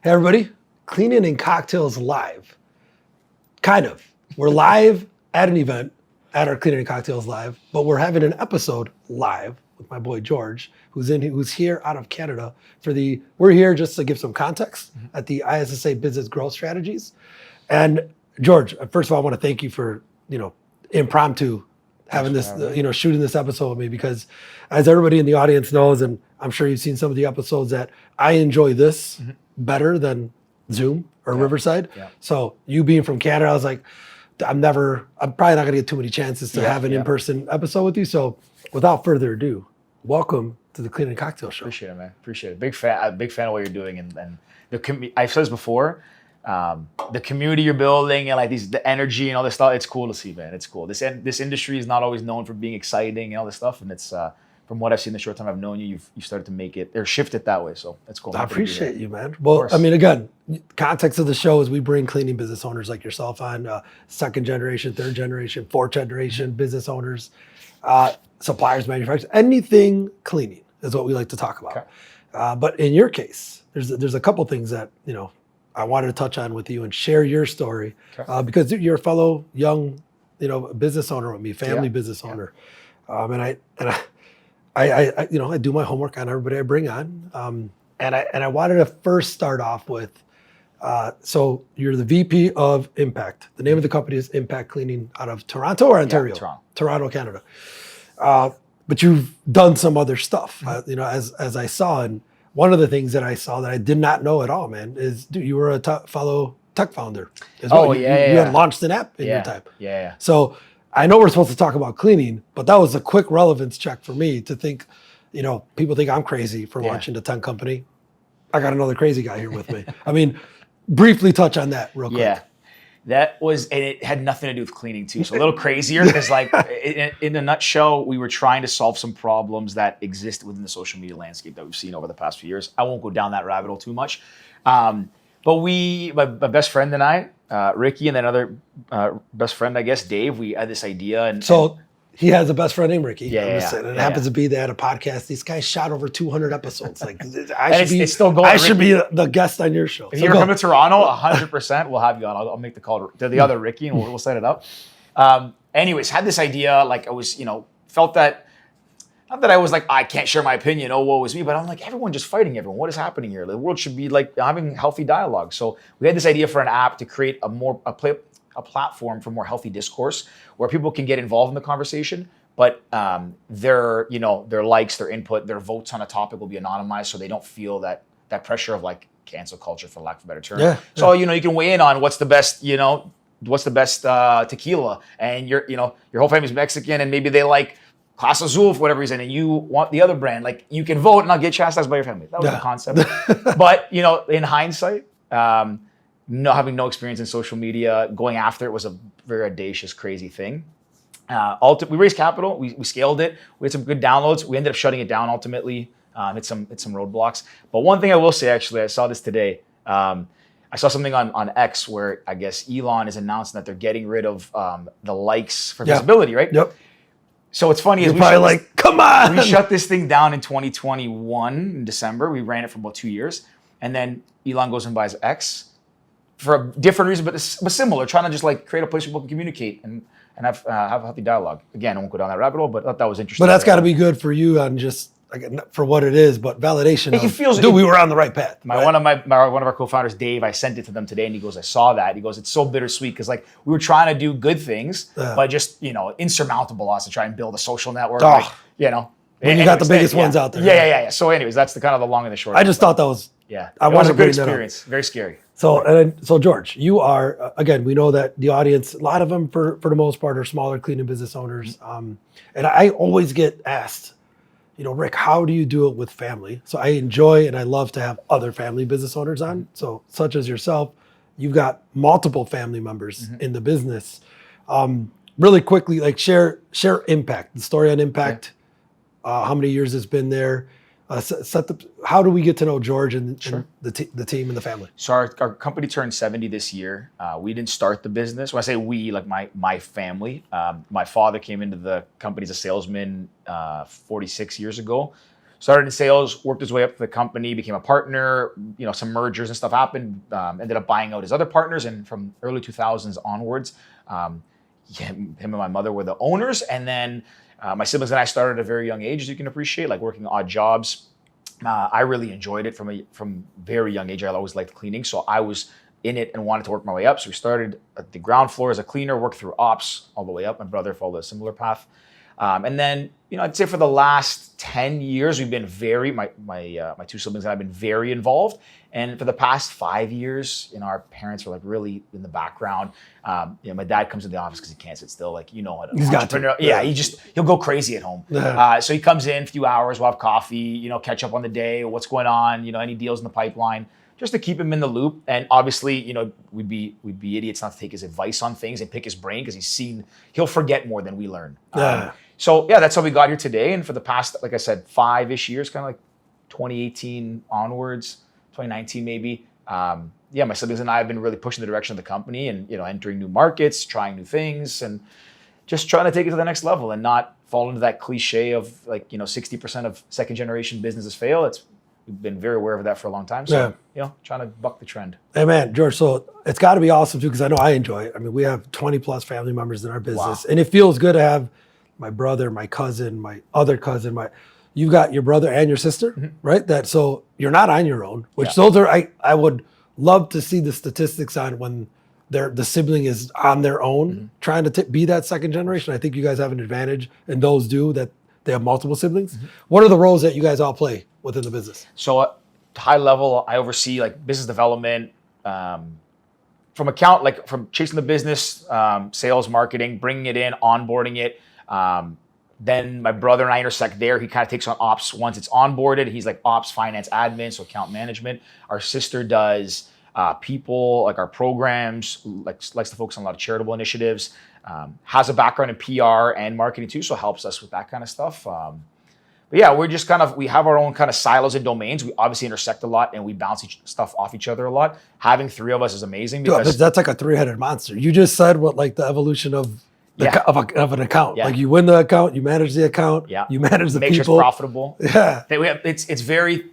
Hey everybody, Cleaning and Cocktails live. Kind of. We're live at an event at our Cleaning and Cocktails live, but we're having an episode live with my boy George, who's here out of Canada we're here just to give some context at the ISSA Business Growth Strategies. And George, first of all, I want to thank you for, impromptu having this, shooting this episode with me, because as everybody in the audience knows, and I'm sure you've seen some of the episodes, that I enjoy this better than Zoom or Riverside. Yeah. So you being from Canada, I was like, I'm probably not going to get too many chances to have an in-person episode with you. So without further ado, welcome to the Clean and Cocktail Show. Appreciate it, man. Appreciate it. Big fan of what you're doing. And I've said this before, the community you're building and like the energy and all this stuff, it's cool to see, man. It's cool. This industry is not always known for being exciting and all this stuff. And it's, from what I've seen the short time I've known you, you've started to make it or shift it that way. So it's cool. I appreciate you, man. Well, I mean, again, context of the show is we bring cleaning business owners like yourself on, second generation, third generation, fourth generation business owners, suppliers, manufacturers, anything cleaning is what we like to talk about. Okay. But in your case, there's a couple things that, I wanted to touch on with you and share your story, because you're a fellow young, business owner with me, family business owner. And I do my homework on everybody I bring on. And I wanted to first start off with, so you're the VP of Impact. The name of the company is Impact Cleaning out of Toronto or Ontario? Yeah, Toronto, Canada. But you've done some other stuff, as I saw. And one of the things that I saw that I did not know at all, man, is you were a fellow tech founder as well. You had launched an app in your time. Yeah. So I know we're supposed to talk about cleaning, but that was a quick relevance check for me to think, people think I'm crazy for launching a 10 company. I got another crazy guy here with me. I mean, briefly touch on that real quick. Yeah, and it had nothing to do with cleaning too. So a little crazier because in a nutshell, we were trying to solve some problems that exist within the social media landscape that we've seen over the past few years. I won't go down that rabbit hole too much. But my best friend and I, Ricky, and then another best friend, I guess, Dave, we had this idea. So he has a best friend named Ricky. And it happens to be they had a podcast. These guys shot over 200 episodes. Like it's still going. I should be the guest on your show. If you ever come to Toronto, 100%, we'll have you on. I'll make the call to the other Ricky and we'll set it up. Anyways, had this idea, like I was, felt that, not that I was like, I can't share my opinion, oh, woe is me, but I'm like, everyone just fighting everyone. What is happening here? The world should be like having healthy dialogue. So we had this idea for an app to create a platform for more healthy discourse where people can get involved in the conversation, but their likes, their input, their votes on a topic will be anonymized, so they don't feel that pressure of like cancel culture, for lack of a better term. So you can weigh in on what's the best tequila, and your whole family's Mexican, and maybe they like Class Azul for whatever reason, and you want the other brand. Like you can vote and not get chastised by your family. That was the concept. But in hindsight, having no experience in social media, going after it was a very audacious, crazy thing. We raised capital, we scaled it, we had some good downloads. We ended up shutting it down ultimately, hit some roadblocks. But one thing I will say, actually, I saw this today. I saw something on X where I guess Elon is announcing that they're getting rid of the likes for visibility, right? Yep. So it's funny. You're probably like, come on! We shut this thing down in 2021 in December. We ran it for about 2 years. And then Elon goes and buys X for a different reason, but similar, trying to just like create a place where people can communicate and have a healthy dialogue. Again, I won't go down that rabbit hole, but I thought that was interesting. But that's got to be good for you on just for what it is, but validation. We were on the right path. One of our co-founders, Dave, I sent it to them today, and he goes, I saw that. He goes, it's so bittersweet because like we were trying to do good things, but just insurmountable odds to try and build a social network. When you got the biggest ones out there. Yeah. So anyways, that's the kind of the long and the short. I just thought that was it was a good experience. Very scary. So George, you are, again, we know that the audience, a lot of them for the most part are smaller cleaning business owners. And I always get asked, Rick, how do you do it with family? So I enjoy and I love to have other family business owners on. So such as yourself, you've got multiple family members in the business. Really quickly, like share Impact, the story on Impact, how many years it's been there. How do we get to know George and the team and the family? So our company turned 70 this year. We didn't start the business. When I say we, like my family, my father came into the company as a salesman 46 years ago. started in sales, worked his way up to the company, became a partner. Some mergers and stuff happened. Ended up buying out his other partners, and from early 2000s onwards, him and my mother were the owners. And then my siblings and I started at a very young age, as you can appreciate, like working odd jobs. I really enjoyed it from very young age. I always liked cleaning, so I was in it and wanted to work my way up. So we started at the ground floor as a cleaner, worked through ops all the way up. My brother followed a similar path. And then, I'd say for the last 10 years, we've been my two siblings and I have been very involved. And for the past 5 years, our parents were like really in the background. My dad comes in the office because he can't sit still. Like, he's got to. Yeah, he'll go crazy at home. Yeah. So he comes in a few hours, we'll have coffee, catch up on the day, what's going on, any deals in the pipeline, just to keep him in the loop. And obviously, we'd be idiots not to take his advice on things and pick his brain because he'll forget more than we learn. So that's how we got here today. And for the past, like I said, 5-ish years, kind of like 2018 onwards, 2019 maybe. My siblings and I have been really pushing the direction of the company and, entering new markets, trying new things, and just trying to take it to the next level and not fall into that cliche of 60% of second generation businesses fail. We've been very aware of that for a long time. So, trying to buck the trend. Hey, man, George, so it's got to be awesome, too, because I know I enjoy it. I mean, we have 20 plus family members in our business. Wow. And it feels good to have my brother, my cousin, my other cousin, you've got your brother and your sister, right? So you're not on your own, which those are, I would love to see the statistics on when the sibling is on their own, trying to be that second generation. I think you guys have an advantage, and those do, that they have multiple siblings. What are the roles that you guys all play within the business? So high level, I oversee business development, from chasing the business, sales, marketing, bringing it in, onboarding it. Then my brother and I intersect there. He kind of takes on ops once it's onboarded. He's like ops, finance, admin, so account management. Our sister does people, like our programs, likes to focus on a lot of charitable initiatives. Has a background in PR and marketing too, so helps us with that kind of stuff. We're just we have our own kind of silos and domains. We obviously intersect a lot and we bounce stuff off each other a lot. Having three of us is amazing because that's like a three-headed monster. You just said the evolution of an account. Yeah. Like you win the account, you manage the account, you manage the Makes people. Makes us profitable. Yeah. It's very,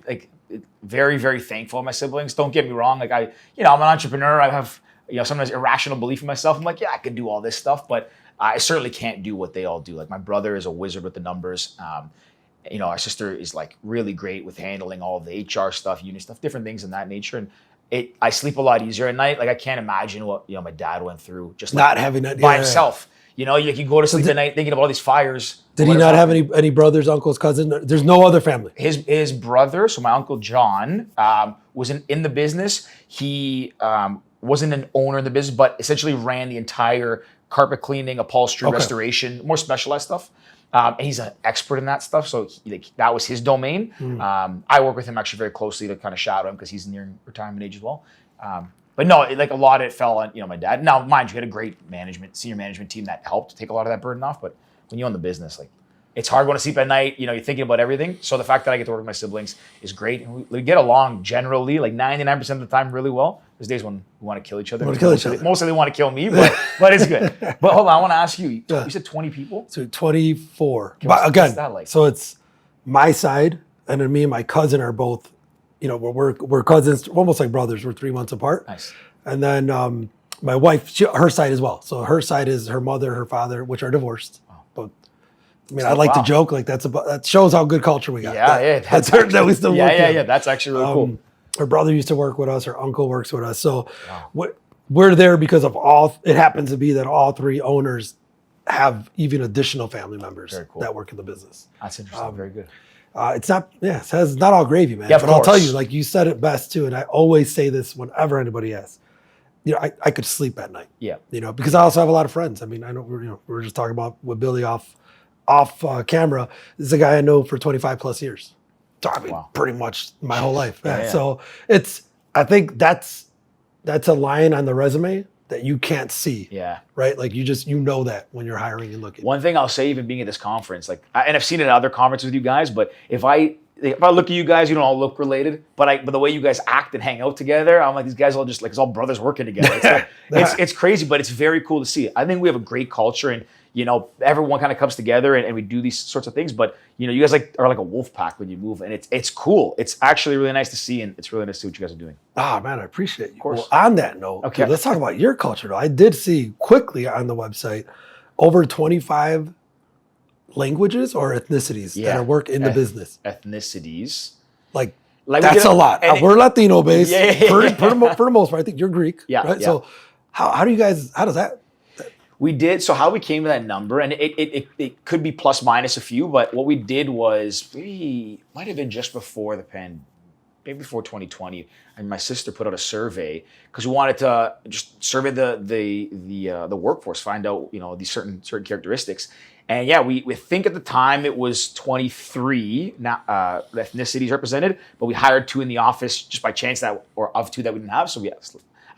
very, very thankful, my siblings. Don't get me wrong. I'm an entrepreneur. I have, sometimes irrational belief in myself. I'm like, I could do all this stuff, but I certainly can't do what they all do. Like my brother is a wizard with the numbers. Our sister is really great with handling all of the HR stuff, unit stuff, different things in that nature. And I sleep a lot easier at night. I can't imagine what, my dad went through just not having that by himself. You can go to sleep at night thinking of all these fires. Did he not have any brothers, uncles, cousins? There's no other family. His brother, so my uncle John, was in the business. He wasn't an owner in the business, but essentially ran the entire carpet cleaning, upholstery, restoration, more specialized stuff. And he's an expert in that stuff. So that was his domain. I work with him actually very closely to kind of shadow him because he's nearing retirement age as well. But no, a lot of it fell on my dad. Now, mind you, he had a great senior management team that helped take a lot of that burden off. But when you own the business, it's hard going to sleep at night. You're thinking about everything. So the fact that I get to work with my siblings is great. And we get along generally, 99% of the time, really well. There's days when we want to kill each other. Mostly they want to kill me, but it's good. But hold on, I want to ask you. You said 20 people? So 24. But again, so it's my side, and then me and my cousin are both. We're cousins, almost like brothers. We're 3 months apart. Nice. And then my wife, her side as well. So her side is her mother, her father, which are divorced. Wow. But I like to joke that shows how good culture we got. That we still work. Yeah. That's actually really cool. Her brother used to work with us. Her uncle works with us. So we're there because of it happens to be that all three owners have even additional family members that work in the business. That's interesting. Very good. It's not all gravy, man. But I'll tell you, you said it best too, and I always say this whenever anybody asks. I could sleep at night. Yeah. Because I also have a lot of friends. I mean, I know we were just talking about with Billy off camera. This is a guy I know for 25 plus years. So pretty much my whole life. So I think that's a line on the resume that you can't see. Yeah. Right? You know that when you're hiring and looking. One thing I'll say, even being at this conference, and I've seen it at other conferences with you guys, but if I look at you guys, you don't all look related, but the way you guys act and hang out together, I'm like, these guys all just it's all brothers working together. It's crazy, but it's very cool to see. I think we have a great culture, and everyone kind of comes together and we do these sorts of things. But you guys are like a wolf pack when you move, and it's cool. It's actually really nice to see, and it's really nice to see what you guys are doing. Man, I appreciate you. Of course. Well, on that note, okay, let's talk about your culture. Though. I did see quickly on the website over 25 languages or ethnicities that work in the business. Ethnicities. Like that's a lot. We're Latino based. For the most part. I think you're Greek. Yeah. Right? Yeah. So how does that? We did. So how we came to that number, and it could be plus minus a few, but what we did was we might have been just before the pandemic, maybe before 2020, and my sister put out a survey because we wanted to just survey the workforce, find out these certain characteristics. And yeah, we think at the time it was 23 ethnicities represented, but we hired 2 in the office just by chance or of 2 that we didn't have, so we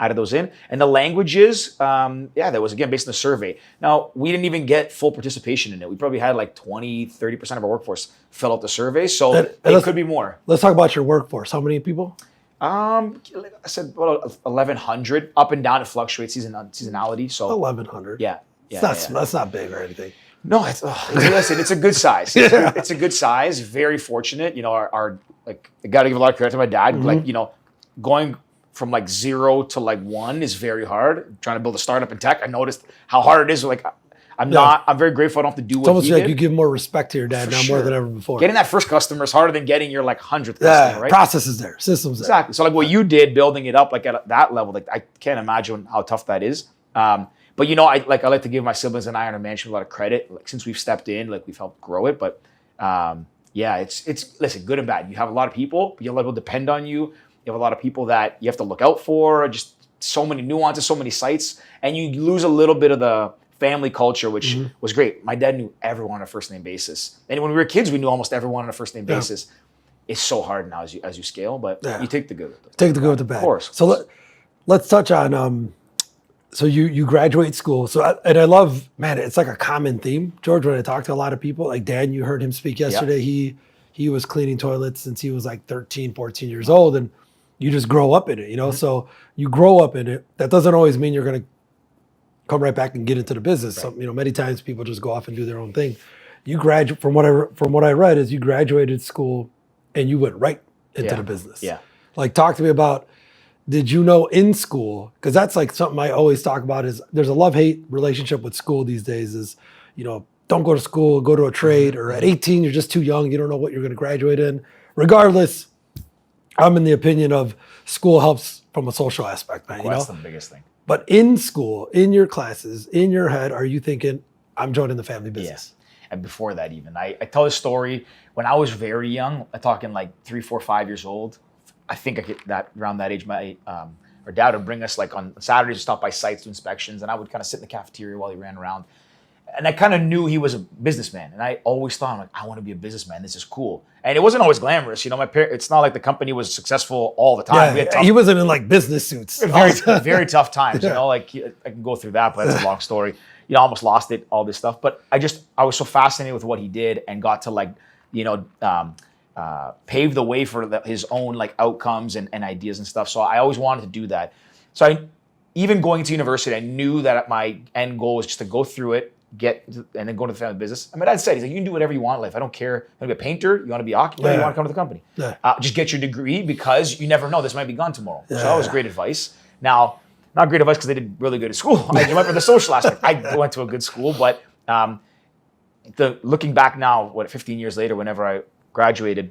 added those in. And the languages, that was again based on the survey. Now, we didn't even get full participation in it. We probably had like 20-30% of our workforce fill out the survey, so it could be more. Let's talk about your workforce. How many people? Like I said, about 1,100. Up and down, it fluctuates seasonality. So 1,100. Yeah. That's not big or anything. No, listen, it's a good size. It's a good size. Very fortunate. Our I got to give a lot of credit to my dad. Mm-hmm. Going from like 0 to like 1 is very hard. Trying to build a startup in tech, I noticed how hard it is. I'm very grateful I don't have to do what he did. It's almost like you give more respect to your dad now more than ever before. Getting that first customer is harder than getting your 100th customer, right? Processes there, systems there. Exactly. So what you did, building it up at that level, I can't imagine how tough that is. But I like to give my siblings and I and our management a lot of credit. Since we've stepped in, we've helped grow it. But it's listen, good and bad. You have a lot of people, you have a lot of people depend on you. You have a lot of people that you have to look out for. Just so many nuances, so many sites, and you lose a little bit of the family culture, which was great. My dad knew everyone on a first name basis, and when we were kids, we knew almost everyone on a first name basis. It's so hard now as you scale, but you take the good. Take the good with the bad. Of course. So let's touch on. So you graduate school. I love, man, it's like a common theme, George. When I talk to a lot of people, like Dan, you heard him speak yesterday. Yeah. He was cleaning toilets since he was like 13, 14 years old, and you just grow up in it, Mm-hmm. So you grow up in it. That doesn't always mean you're going to come right back and get into the business. Right. So, many times people just go off and do their own thing. You graduate from what I read is you graduated school and you went right into the business. Yeah. Talk to me about, did you know in school, because that's something I always talk about is there's a love-hate relationship with school these days is, don't go to school, go to a trade, or at 18, you're just too young. You don't know what you're going to graduate in. Regardless, I'm in the opinion of school helps from a social aspect, man. That's the biggest thing. But in school, in your classes, in your head, are you thinking, I'm joining the family business? Yeah. And before that even, I tell this story, when I was very young, I'm talking 3, 4, 5 years old, I think I get that around that age, my our dad would bring us on Saturdays to stop by sites to inspections, and I would kind of sit in the cafeteria while he ran around. And I kind of knew he was a businessman, and I always thought, I want to be a businessman. This is cool. And it wasn't always glamorous. My parents. It's not like the company was successful all the time. Yeah, he wasn't in business suits. Very tough times. I can go through that, but that's a long story. I almost lost it, all this stuff. But I was so fascinated with what he did and got to pave the way for his own outcomes and ideas and stuff. So I always wanted to do that. So even going to university, I knew that my end goal was just to go through it, and then go to the family business. My dad said, he's you can do whatever you want in life. I don't care. You want to be a painter? You want to be occupied? You want to come to the company? Yeah. Just get your degree because you never know. This might be gone tomorrow. Yeah. So that was great advice. Now, not great advice because they did really good at school. I went for the social aspect. I went to a good school, but looking back now, 15 years later, whenever I graduated,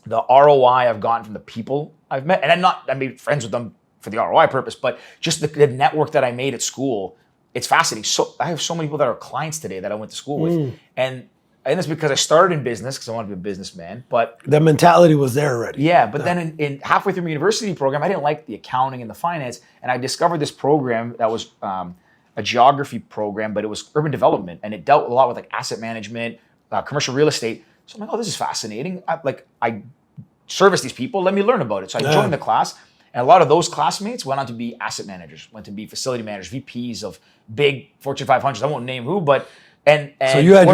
the ROI I've gotten from the people I've met, and I made friends with them for the ROI purpose, but just the network that I made at school, it's fascinating. So I have so many people that are clients today that I went to school with, and it's because I started in business because I wanted to be a businessman. But the mentality was there already. Yeah, but then in halfway through my university program, I didn't like the accounting and the finance, and I discovered this program that was a geography program, but it was urban development, and it dealt a lot with asset management, commercial real estate. So I'm like, this is fascinating. I service these people. Let me learn about it. So I joined the class. And a lot of those classmates went on to be asset managers, went to be facility managers, VPs of big Fortune 500s. I won't name who, but and so you had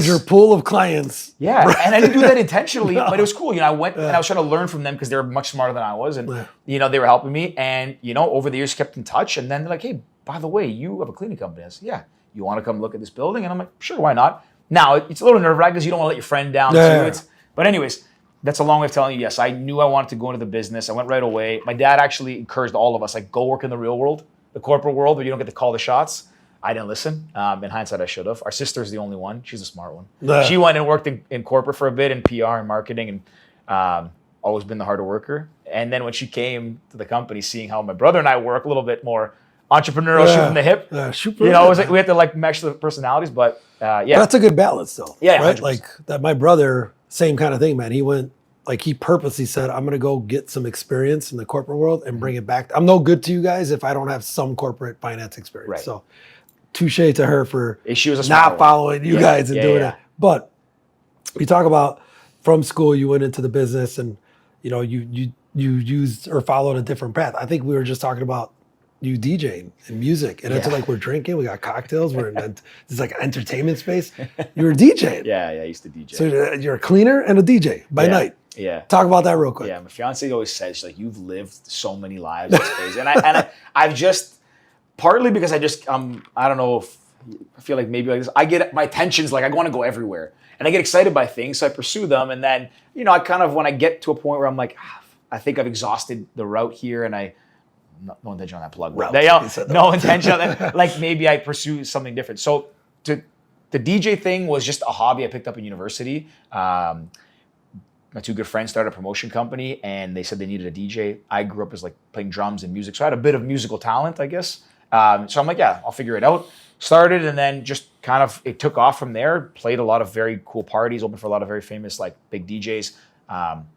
your pool of clients. Yeah, and I didn't do that intentionally, but it was cool. I went and I was trying to learn from them because they were much smarter than I was, and they were helping me. And over the years, kept in touch. And then they're like, "Hey, by the way, you have a cleaning company." I said, "Yeah." you want to come look at this building? And I'm like, sure, why not? Now, it's a little nerve-wracking because you don't want to let your friend down too. But anyways, that's a long way of telling you, yes, I knew I wanted to go into the business. I went right away. My dad actually encouraged all of us, like, go work in the real world, the corporate world where you don't get to call the shots. I didn't listen. In hindsight, I should have. Our sister's the only one. She's a smart one. She went and worked in corporate for a bit in PR and marketing, and always been the harder worker. And then when she came to the company, seeing how my brother and I work a little bit more entrepreneurial, shoot from the hip. You know, it was like we had to like mesh the personalities, but yeah. But that's a good balance though. Yeah, right? 100%. Like that my brother, same kind of thing, man. He went, like he purposely said, I'm gonna go get some experience in the corporate world and bring it back. I'm no good to you guys if I don't have some corporate finance experience. Right. So touche to her for she was not following you guys and doing yeah. it. But you talk about from school, you went into the business and you know, you used or followed a different path. I think we were just talking about you DJing and music, and it's like we're drinking, we got cocktails, we're in this like entertainment space. You were DJing. Yeah, I used to DJ. So you're a cleaner and a DJ by night. Yeah. Talk about that real quick. Yeah, my fiance always says, she's like, you've lived so many lives. It's crazy. I've just, partly because I don't know if, I feel like maybe like this, I get, my attention's like, I want to go everywhere. And I get excited by things, so I pursue them. And then, you know, I kind of, when I get to a point where I'm like, I think I've exhausted the route here, and no intention on that plug. No intention on that. Like maybe I pursue something different. So the DJ thing was just a hobby I picked up in university. My two good friends started a promotion company, and they said they needed a DJ. I grew up as like playing drums and music, so I had a bit of musical talent, I guess. So I'm like, yeah, I'll figure it out. Started, and then just kind of it took off from there. Played a lot of very cool parties, opened for a lot of very famous like big DJs.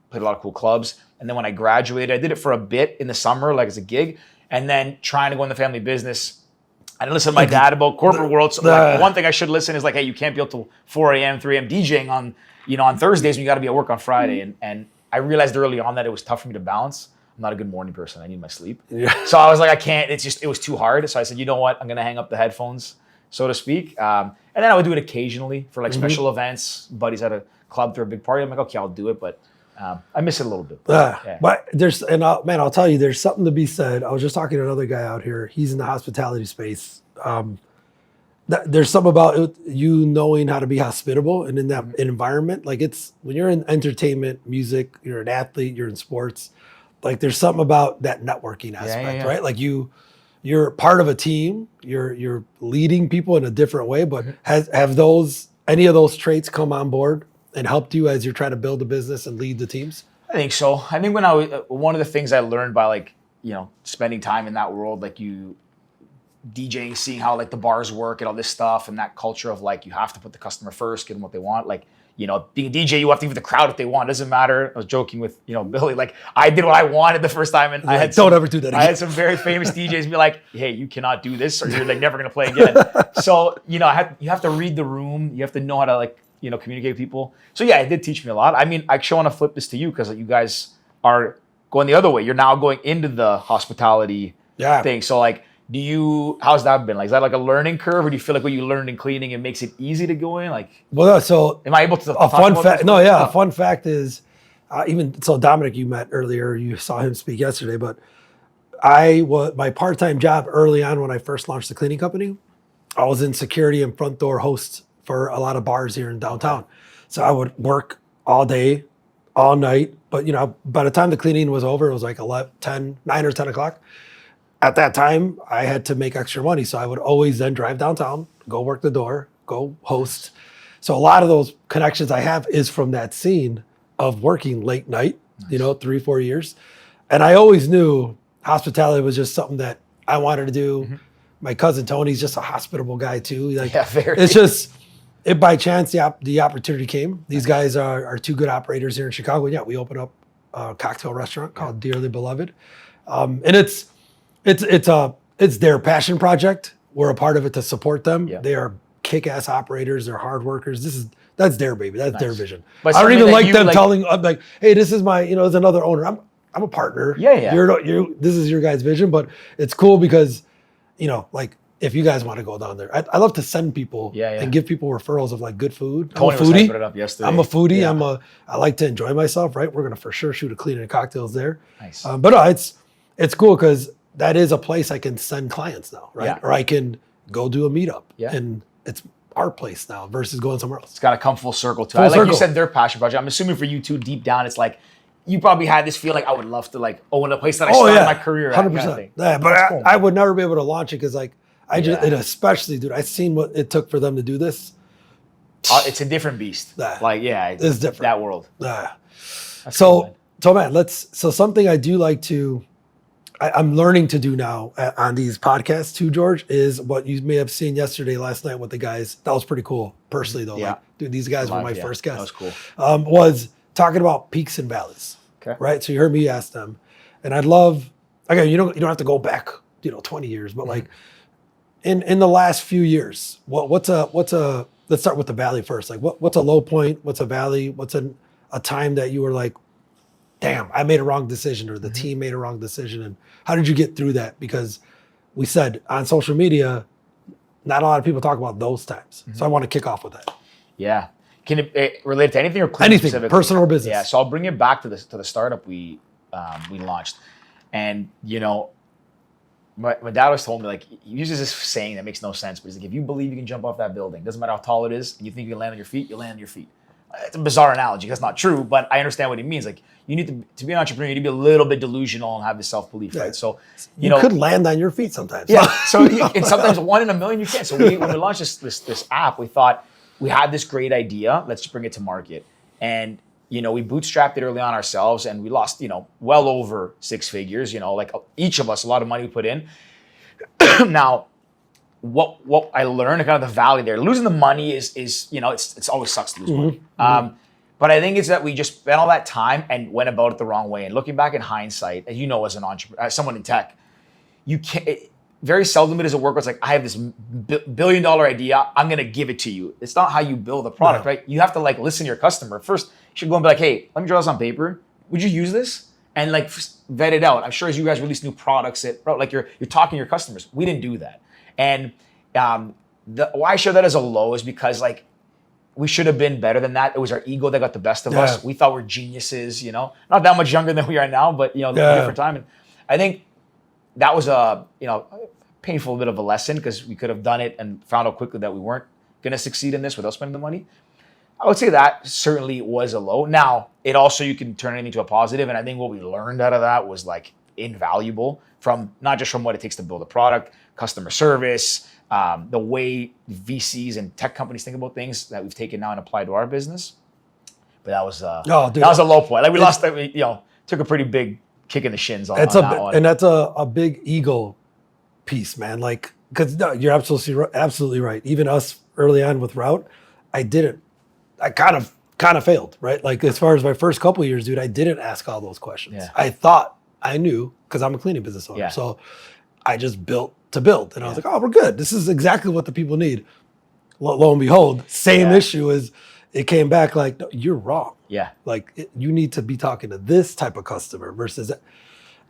Played a lot of cool clubs. And then when I graduated, I did it for a bit in the summer, like as a gig, and then trying to go in the family business. I didn't listen to my dad about corporate world. So like, one thing I should listen is like, hey, you can't be up till 4 a.m., 3 a.m. DJing on Thursdays when you got to be at work on Friday. And I realized early on that it was tough for me to balance. I'm not a good morning person. I need my sleep. Yeah. So I was like, I can't. It was too hard. So I said, you know what? I'm gonna hang up the headphones, so to speak. And then I would do it occasionally for like special events. Buddies at a club through a big party. I'm like, okay, I'll do it, but I miss it a little bit. But there's, I'll tell you, there's something to be said. I was just talking to another guy out here. He's in the hospitality space. There's something about you knowing how to be hospitable and in that environment. Like it's when you're in entertainment, music, you're an athlete, you're in sports. Like there's something about that networking aspect, right? Like you're part of a team. You're leading people in a different way. But have any of those traits come on board and helped you as you're trying to build a business and lead the teams? I think so. I think when I was one of the things I learned by like, you know, spending time in that world, like you DJing, seeing how like the bars work and all this stuff, and that culture of like you have to put the customer first, give them what they want. Like, you know, being a DJ, you have to give the crowd what they want. It doesn't matter. I was joking with, you know, Billy. Like I did what I wanted the first time, and I had don't ever do that again. I had some very famous DJs be like, "Hey, you cannot do this, or you're like never gonna play again." So you know, you have to read the room. You have to know how to like, you know, communicate with people. So yeah, it did teach me a lot. I mean, I actually want to flip this to you because you guys are going the other way. You're now going into the hospitality thing. So like, how's that been? Like, is that like a learning curve, or do you feel like what you learned in cleaning, it makes it easy to go in? Like, well, so am I able to? A fun fact? No, yeah. A fun fact is, Dominic, you met earlier. You saw him speak yesterday, but my part-time job early on when I first launched the cleaning company, I was in security and front door host for a lot of bars here in downtown. So I would work all day, all night. But you know, by the time the cleaning was over, it was like 9 or 10 o'clock. At that time, I had to make extra money. So I would always then drive downtown, go work the door, go host. So a lot of those connections I have is from that scene of working late night, you know, 3-4 years. And I always knew hospitality was just something that I wanted to do. My cousin Tony's just a hospitable guy too. Like, it's just, by chance, the opportunity came. These guys are two good operators here in Chicago. Yeah, we opened up a cocktail restaurant called Dearly Beloved. And it's their passion project. We're a part of it to support them. Yeah. They are kick-ass operators. They're hard workers. That's their baby. That's their vision. But I don't even like them telling, I'm like, hey, this is my, as another owner, I'm a partner. Yeah. This is your guys' vision, but it's cool because, like if you guys want to go down there, I love to send people and give people referrals of like good food. Tony I'm a foodie. Put it up yesterday. I'm a foodie. Yeah. I like to enjoy myself, right? We're going to for sure shoot a cleaning and cocktails there. Nice. But no, it's cool because that is a place I can send clients now, right? Yeah. Or I can go do a meetup. Yeah. And it's our place now versus going somewhere else. It's got to come full circle too. Full Like circle. you said, their passion project. I'm assuming for you too, deep down, it's like you probably had this feel like I would love to like own a place that I started my career at. 100%. Kind of thing. Yeah, but Cool, I would never be able to launch it because like I just, and especially, dude, I seen what it took for them to do this. It's a different beast. Yeah. Like, It's different. That world. Yeah. That's cool, man. So man, so something I do like to, I'm learning to do now on these podcasts too, George, is what you may have seen yesterday, last night with the guys. That was pretty cool, personally though. Yeah. Like, dude, these guys were my first guests. That was cool. Was talking about peaks and valleys. Okay. Right. So you heard me ask them, and I'd love, again, you don't have to go back, 20 years, but like in the last few years, what's a let's start with the valley first. Like what's a low point? What's a valley? What's a time that you were like, damn, I made a wrong decision, or the team made a wrong decision, and how did you get through that? Because we said on social media, not a lot of people talk about those times. So I want to kick off with that. Yeah. Can it relate to anything or Anything, specifically? personal or business? Yeah. So I'll bring it back to the startup we launched, and my dad always told me, like, he uses this saying that makes no sense, but he's like, if you believe you can jump off that building, doesn't matter how tall it is, and you think you can land on your feet, you land on your feet. It's a bizarre analogy. That's not true, but I understand what he means. Like, you need to be an entrepreneur, you need to be a little bit delusional and have this self-belief, right? So, you could land on your feet sometimes. Yeah. So, and sometimes 1 in a million you can. So when we launched this app, we thought we had this great idea. Let's just bring it to market. And, we bootstrapped it early on ourselves, and we lost, well over 6 figures, like each of us, a lot of money we put in. Now, what I learned, kind of the valley there, losing the money is it's always sucks to lose money. But I think it's that we just spent all that time and went about it the wrong way. And looking back in hindsight, as as an entrepreneur, as someone in tech, you can't. Very seldom does it work where it's like, I have this $1 billion idea, I'm gonna give it to you. It's not how you build a product, right? You have to like listen to your customer. First, you should go and be like, hey, let me draw this on paper. Would you use this? And like vet it out. I'm sure as you guys release new products, you're talking to your customers. We didn't do that. And why I share that as a low is because like we should have been better than that. It was our ego that got the best of us. We thought we're geniuses, not that much younger than we are now, but different time. And I think that was a painful bit of a lesson, because we could have done it and found out quickly that we weren't going to succeed in this without spending the money. I would say that certainly was a low. Now, it also, you can turn it into a positive. And I think what we learned out of that was like invaluable, from not just from what it takes to build a product, customer service, the way VCs and tech companies think about things that we've taken now and applied to our business. But that was that was a low point. Like we lost that, took a pretty big kick in the shins on that one. And that's a big ego piece, man. Like, because you're absolutely right. Even us early on with Route, I kind of failed, right? Like as far as my first couple of years, dude, I didn't ask all those questions. Yeah. I thought I knew, because I'm a cleaning business owner. Yeah. So I just built to build. And I was like, oh, we're good. This is exactly what the people need. Lo and behold, same issue is, it came back like, no, you're wrong. Yeah. Like you need to be talking to this type of customer versus,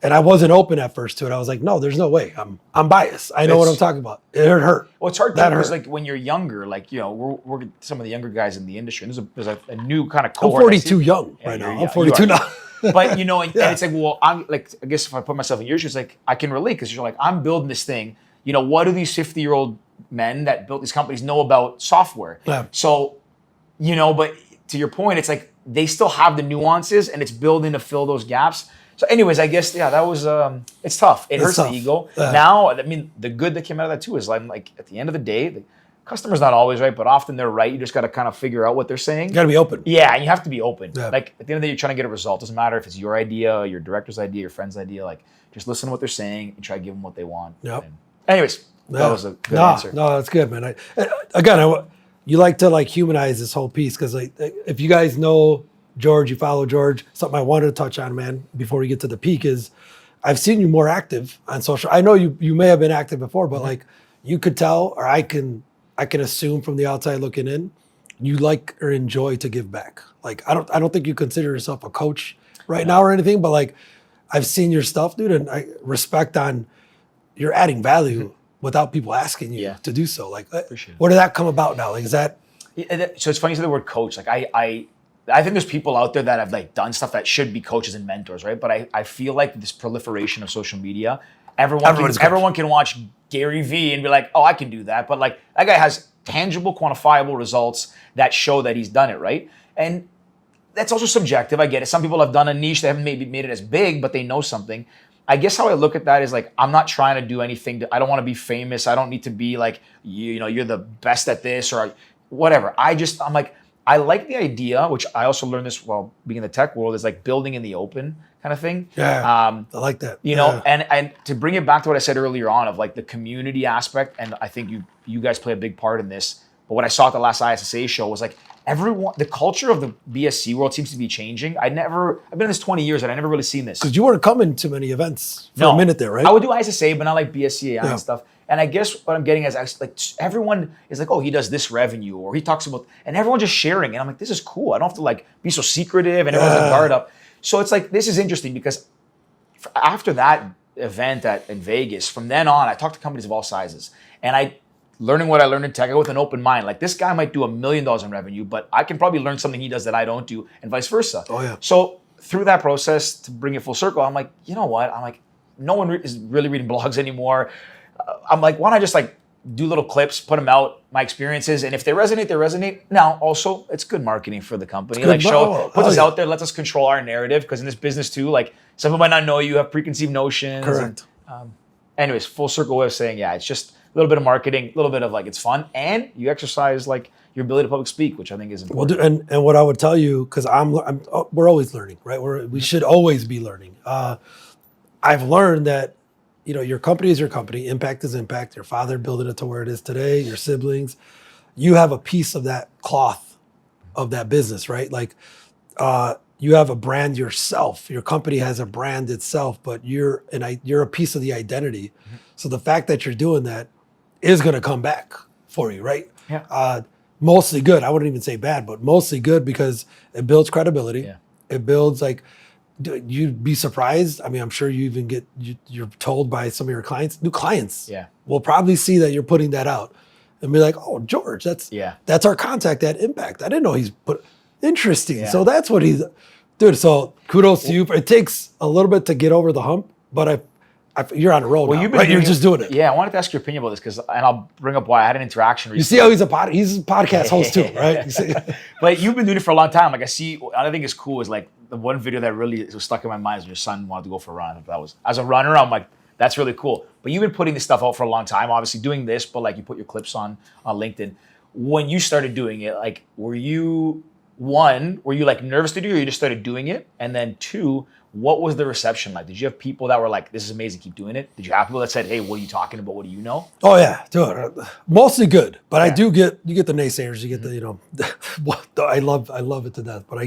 and I wasn't open at first to it. I was like, no, there's no way. I'm biased. I know what I'm talking about. It hurt. Well, it's hard because like when you're younger, like, we're some of the younger guys in the industry. And there's a new kind of cohort. I'm 42 young right now. I'm 42 now. But and it's like, well, I'm like, I guess if I put myself in your shoes, like I can relate, because you're like, I'm building this thing. What do these 50-year-old men that built these companies know about software? Yeah. So, but to your point, it's like they still have the nuances, and it's building to fill those gaps. So anyways, I guess, that was, it's tough. It hurts the ego. Now, I mean, the good that came out of that too is like at the end of the day, the customer's not always right, but often they're right. You just got to kind of figure out what they're saying. You got to be open. Yeah, and you have to be open. Yeah. Like at the end of the day, you're trying to get a result. Doesn't matter if it's your idea, your director's idea, your friend's idea. Like just listen to what they're saying and try to give them what they want. Yep. Anyways, that was a good answer. No, that's good, man. You like to like humanize this whole piece, because like if you guys know George, you follow George, something I wanted to touch on, man, before we get to the peak is I've seen you more active on social. I know you may have been active before, but like you could tell, or I can assume from the outside looking in, you like or enjoy to give back. Like I don't think you consider yourself a coach right now or anything, but like I've seen your stuff, dude, and I respect on you're adding value without people asking you to do so. Like where did that come about now? Like is that? So it's funny you say the word coach. Like I think there's people out there that have like done stuff that should be coaches and mentors, right? But I feel like this proliferation of social media everyone can watch Gary Vee and be like, oh, I can do that. But like that guy has tangible, quantifiable results that show that he's done it, right? And that's also subjective. I get it. Some people have done a niche, they haven't maybe made it as big, but they know something. I guess how I look at that is like, I'm not trying to do anything. I don't want to be famous. I don't need to be like, you know, you're the best at this or whatever. I'm like, I like the idea, which I also learned this while being in the tech world, is like building in the open kind of thing. Yeah, I like that. You know, and to bring it back to what I said earlier on of like the community aspect, and I think you guys play a big part in this. But what I saw at the last ISSA show was like the culture of the BSC world seems to be changing. I've been in this 20 years and I never really seen this. Because you weren't coming to many events for a minute there, right? I would do ISSA, but not like BSC and stuff. And I guess what I'm getting is like everyone is like, oh, he does this revenue, or he talks about, and everyone's just sharing. And I'm like, this is cool. I don't have to like be so secretive and everyone's like guard up. So it's like, this is interesting because after that event in Vegas, from then on, I talked to companies of all sizes. And learning what I learned in tech, I go with an open mind. Like this guy might do $1 million in revenue, but I can probably learn something he does that I don't do, and vice versa. Oh yeah. So through that process, to bring it full circle, I'm like, you know what? I'm like, no one is really reading blogs anymore. I'm like, why don't I just like do little clips, put them out, my experiences, and if they resonate, they resonate. Now, also, it's good marketing for the company. Like, put us out there, lets us control our narrative, because in this business too, like, some people might not know you have preconceived notions. Correct. And, anyways, full circle way of saying, yeah, it's just a little bit of marketing, a little bit of like, it's fun, and you exercise like your ability to public speak, which I think is important. Well, and what I would tell you, because we're always learning, right? We should always be learning. I've learned that, you know, your company is your company. Impact is impact. Your father building it to where it is today, your siblings, you have a piece of that cloth of that business, right? Like you have a brand yourself. Your company has a brand itself, but you're a piece of the identity. Mm-hmm. So the fact that you're doing that is going to come back for you, right? Yeah. Mostly good. I wouldn't even say bad, but mostly good, because it builds credibility. Yeah. It builds like, you'd be surprised. I mean, I'm sure you even you're told by some of your new clients will probably see that you're putting that out and be like, oh, George, that's our contact at Impact. I didn't know interesting. Yeah. So that's what dude. So kudos to you. It takes a little bit to get over the hump, but you're on a roll now, right? You're just doing it. Yeah, I wanted to ask your opinion about this, and I'll bring up why I had an interaction recently. You see how he's a podcast host too, right? But you've been doing it for a long time. Like I see, another thing is cool is like the one video that really was stuck in my mind is your son wanted to go for a run. That was, as a runner, I'm like, that's really cool. But you've been putting this stuff out for a long time, obviously doing this, but like you put your clips on LinkedIn. When you started doing it, like, were you like nervous to do it, or you just started doing it? And then 2, what was the reception like? Did you have people that were like, this is amazing, keep doing it? Did you have people that said, hey, what are you talking about? What do you know? Oh yeah, dude. Mostly good. But I do you get the naysayers, you get the, you know, I love it to death, but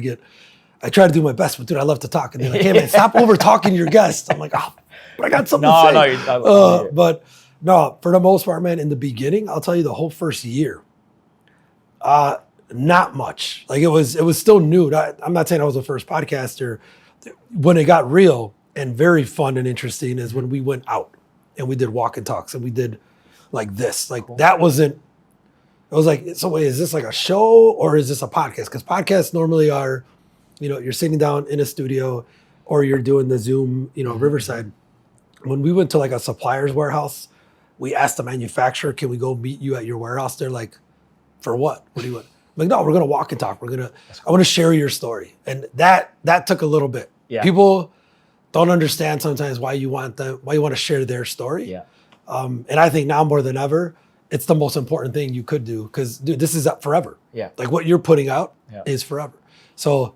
I try to do my best, but dude, I love to talk. And they're like, hey man, stop over talking your guests. I'm like, oh, but I got something to say. But no, for the most part, man, in the beginning, I'll tell you the whole first year, not much. Like it was still new. I'm not saying I was the first podcaster. When it got real and very fun and interesting is when we went out and we did walk and talks and we did like this. Like that wasn't, it was like, so wait, is this like a show or is this a podcast? Because podcasts normally are, you know, you're sitting down in a studio or you're doing the Zoom, you know, Riverside. When we went to like a supplier's warehouse, we asked the manufacturer, can we go meet you at your warehouse? They're like, for what? What do you want? I'm like, no, we're going to walk and talk. I want to share your story. And that took a little bit. Yeah. People don't understand sometimes why you want to share their story. Yeah. And I think now more than ever, it's the most important thing you could do, because dude, this is up forever. Yeah. Like what you're putting out is forever. So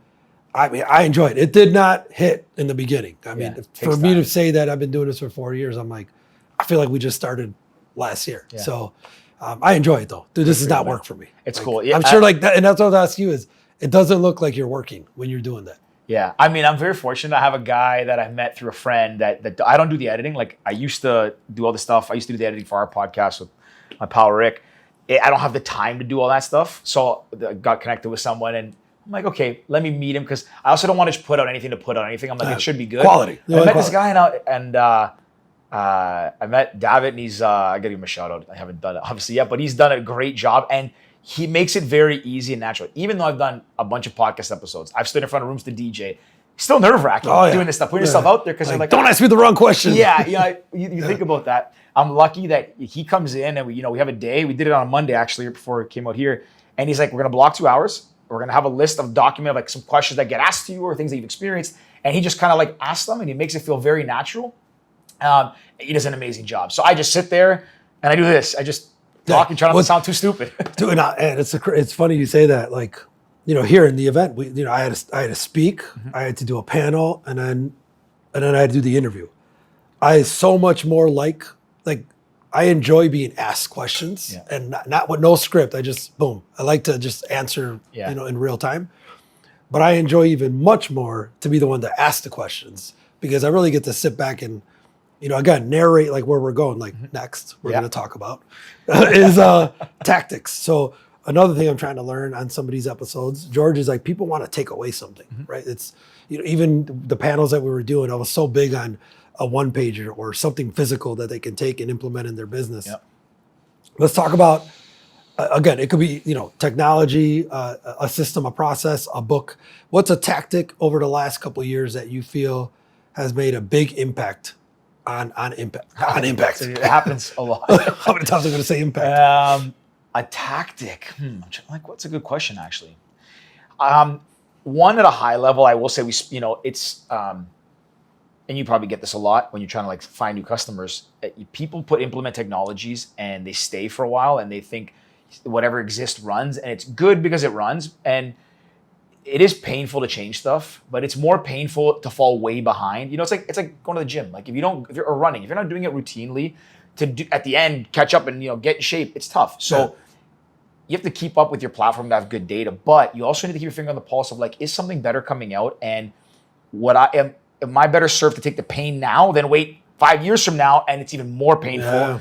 I mean, I enjoyed it. It did not hit in the beginning. I mean, for me to say that I've been doing this for 4 years, I'm like, I feel like we just started last year. Yeah. So I enjoy it though. Dude, this does not work for me. It's like, cool. Yeah, I'm sure like that, and that's what I'll ask you is, it doesn't look like you're working when you're doing that. Yeah. I mean, I'm very fortunate. I have a guy that I met through a friend that I don't do the editing. Like I used to do all the stuff. I used to do the editing for our podcast with my pal Rick. I don't have the time to do all that stuff. So I got connected with someone and I'm like, okay, let me meet him, because I also don't want to just put out anything to put out anything. I'm like, it should be good. Quality. I met this guy and I met David, and he's I gotta give him a shout out. I haven't done it obviously yet, but he's done a great job, and he makes it very easy and natural. Even though I've done a bunch of podcast episodes, I've stood in front of rooms to DJ. still nerve-wracking doing this stuff, putting yourself out there because you're like, don't ask me the wrong question. You think about that. I'm lucky that he comes in and we have a day. We did it on a Monday actually before it came out here, and he's like, we're gonna block 2 hours. We're gonna have a list of document like some questions that get asked to you or things that you've experienced, and he just kind of like asks them, and he makes it feel very natural. He does an amazing job. So I just sit there and I do this. I just talk and try not to sound too stupid. And it's funny you say that. Like, here in the event, I had to speak, I had to do a panel, and then I had to do the interview. I so much more like I enjoy being asked questions and not with no script. I just boom. I like to just answer in real time. But I enjoy even much more to be the one to ask the questions because I really get to sit back and again narrate like where we're going. Like next we're going to talk about is tactics. So another thing I'm trying to learn on some of these episodes, George, is like people want to take away something, right? It's even the panels that we were doing, I was so big on a one pager or something physical that they can take and implement in their business. Yep. Let's talk about, again, it could be, technology, a system, a process, a book. What's a tactic over the last couple of years that you feel has made a big impact on impact? It happens a lot. How many times am I going to say impact? A tactic. What's a good question, actually? One at a high level, I will say it's, and you probably get this a lot when you're trying to like find new customers. People implement technologies and they stay for a while and they think whatever exists runs, and it's good because it runs. And it is painful to change stuff, but it's more painful to fall way behind. It's like going to the gym. Like if you're running, if you're not doing it routinely, at the end catch up and get in shape, it's tough. So you have to keep up with your platform to have good data, but you also need to keep your finger on the pulse of like, is something better coming out? And am I better served to take the pain now than wait 5 years from now and it's even more painful?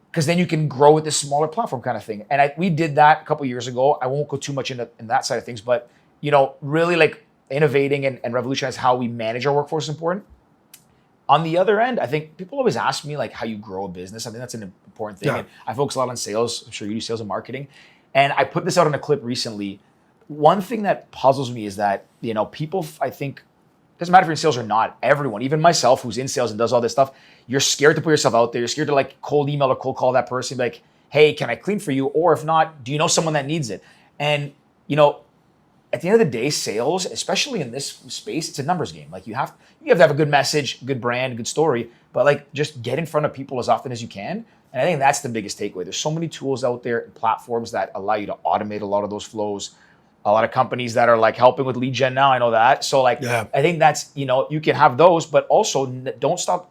Because then you can grow with this smaller platform kind of thing. And we did that a couple of years ago. I won't go too much in that side of things, but really like innovating and revolutionize how we manage our workforce is important. On the other end, I think people always ask me like how you grow a business. I think that's an important thing. And I focus a lot on sales. I'm sure you do sales and marketing. And I put this out in a clip recently. One thing that puzzles me is that, people, I think, doesn't matter if you're in sales or not, everyone, even myself who's in sales and does all this stuff, you're scared to put yourself out there. You're scared to like cold email or cold call that person, be like, hey, can I clean for you? Or if not, do you know someone that needs it? And, at the end of the day, sales, especially in this space, it's a numbers game. Like you have to have a good message, good brand, good story, but like just get in front of people as often as you can. And I think that's the biggest takeaway. There's so many tools out there and platforms that allow you to automate a lot of those flows. A lot of companies that are like helping with lead gen now, I know that. So like, I think that's, you can have those, but also don't stop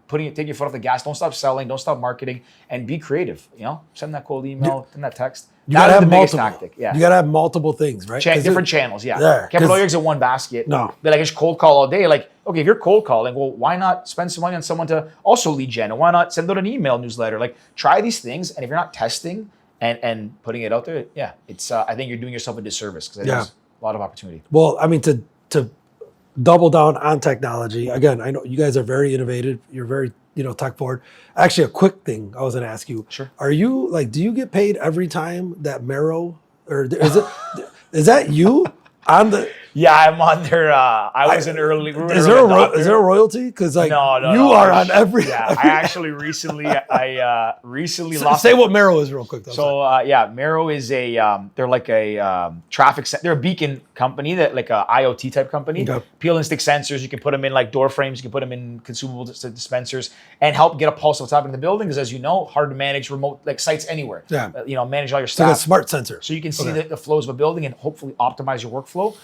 taking your foot off the gas. Don't stop selling, don't stop marketing, and be creative. Send that cold email, send that text. You gotta have multiple. Tactic. Yeah. You gotta have multiple things, right? Different channels. Yeah. Can't put all your eggs in one basket. No. But like just cold call all day. Like, okay, if you're cold calling, well, why not spend some money on someone to also lead gen? And why not send out an email newsletter? Like try these things. And if you're not testing and putting it out there, it's I think you're doing yourself a disservice because there's a lot of opportunity. Well, I mean, to double down on technology, again, I know you guys are very innovative. You're very tech forward. Actually, a quick thing I was going to ask you. Sure. Are you do you get paid every time that Mero, or is that you on the? Yeah, I'm on their. I was an early. Is there a royalty? Because like no, you are on every. Yeah, I actually recently lost. Say what Mero is real quick though. So Mero is they're like a traffic. They're a beacon company that like a IoT type company. Okay. Peel and stick sensors. You can put them in like door frames. You can put them in consumable dispensers and help get a pulse of what's happening in the building. Because as you know, hard to manage remote like sites ananywhere. Yeah. Manage all your It's staff. like a smart sensor. So you can see the flows of a building and hopefully optimize your workflow.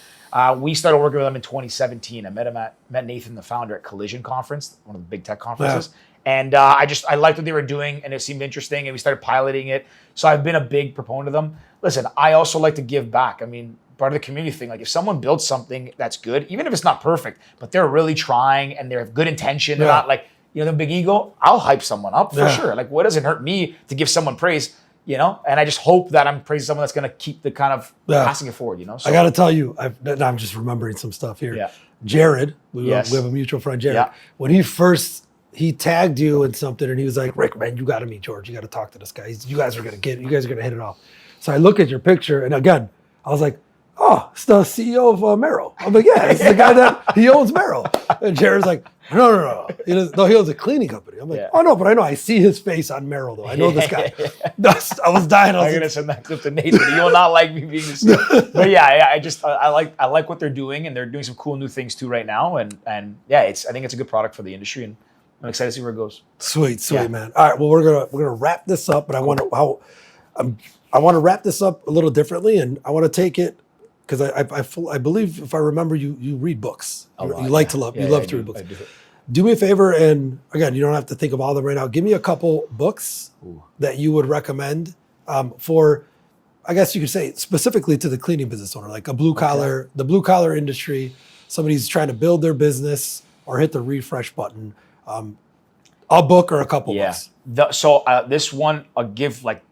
We started working with them in 2017. I met Nathan, the founder, at Collision Conference, one of the big tech conferences. Yeah. And I liked what they were doing and it seemed interesting and we started piloting it. So I've been a big proponent of them. Listen, I also like to give back. I mean, part of the community thing, like if someone builds something that's good, even if it's not perfect, but they're really trying and they have good intention, they're not like, the big ego, I'll hype someone up for sure. Like what doesn't hurt me to give someone praise? And I just hope that I'm praising someone that's going to keep the kind of passing it forward, So, I got to tell you, I'm just remembering some stuff here. Yeah. Jared, we have a mutual friend, Jared. Yeah. When he tagged you in something and he was like, Rick, man, you got to meet George. You got to talk to this guy. You guys are going to hit it off. So I look at your picture and again, I was like, oh, it's the CEO of Merrill. I'm like, yeah, it's the guy that he owns Merrill. And Jared's like, no. He owns a cleaning company. I'm like, Yeah. oh no, but I know. I see his face on Merrill though. I know this guy. I was dying. I'm gonna send that clip to Nathan. You will not like me being this. But yeah, I like what they're doing, and they're doing some cool new things too right now. And yeah, I think it's a good product for the industry, and I'm excited to see where it goes. Sweet, Yeah. man. All right, well we're gonna wrap this up, but I want to wrap this up a little differently, and I want to take it because I believe if I remember you read books. You like to love to read books. Do me a favor, and again, you don't have to think of all of them right now. Give me a couple books that you would recommend for, I guess you could say specifically to the cleaning business owner, like the blue collar industry, somebody's trying to build their business or hit the refresh button. A book or a couple books. This one, I'll give like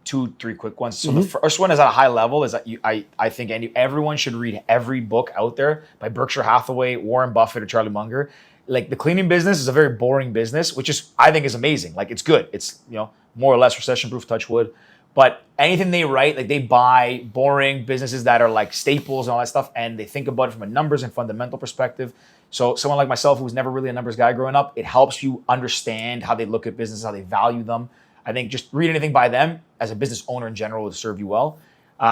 2-3 quick ones. So the first one is at a high level. Is that I think everyone should read every book out there by Berkshire Hathaway, Warren Buffett, or Charlie Munger. Like the cleaning business is a very boring business, which I think is amazing. Like it's good. It's more or less recession-proof, touch wood. But anything they write, like they buy boring businesses that are like staples and all that stuff, and they think about it from a numbers and fundamental perspective. So someone like myself who was never really a numbers guy growing up, it helps you understand how they look at businesses, how they value them. I think just read anything by them as a business owner in general will serve you well.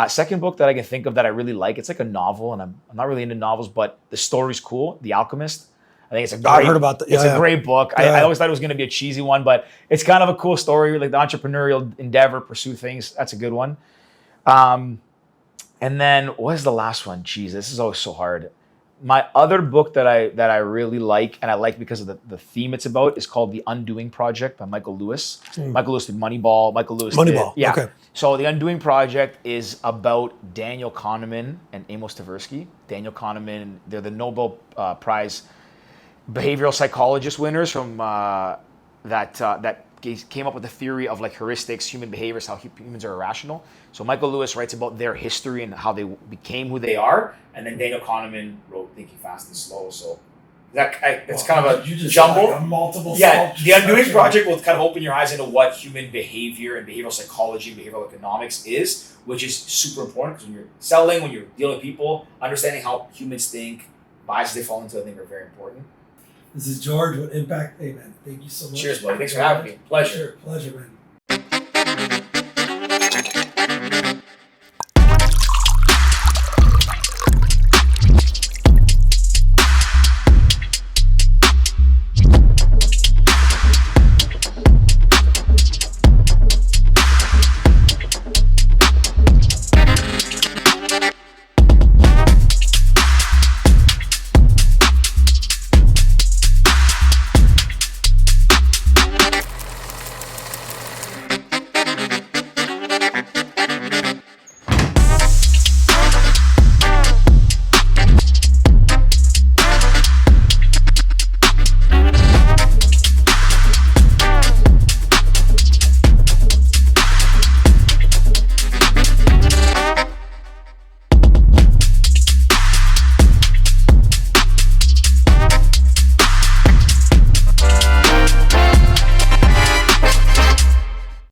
Second book that I can think of that I really like, it's like a novel, and I'm not really into novels, but the story's cool, The Alchemist. I think it's a great, I heard about that. It's a great book. I always thought it was going to be a cheesy one, but it's kind of a cool story, like the entrepreneurial endeavor, pursue things. That's a good one. And then what is the last one? Jeez, this is always so hard. My other book that I really like, and I like because of the theme it's about, is called The Undoing Project by Michael Lewis. Michael Lewis did Moneyball. Moneyball. Okay. So The Undoing Project is about Daniel Kahneman and Amos Tversky. Daniel Kahneman, they're the Nobel Prize behavioral psychologist winners from that came up with the theory of like heuristics, human behaviors, how humans are irrational. So Michael Lewis writes about their history and how they became who they are, and then Daniel Kahneman wrote Thinking Fast and Slow. So it's kind of a jumble. The Undoing Project will kind of open your eyes into what human behavior and behavioral psychology and behavioral economics is, which is super important because when you're selling, when you're dealing with people, understanding how humans think, biases they fall into, I think are very important. This is George with Impact. Hey, man, thank you so much. Cheers, buddy. Thanks for having me. Pleasure, man.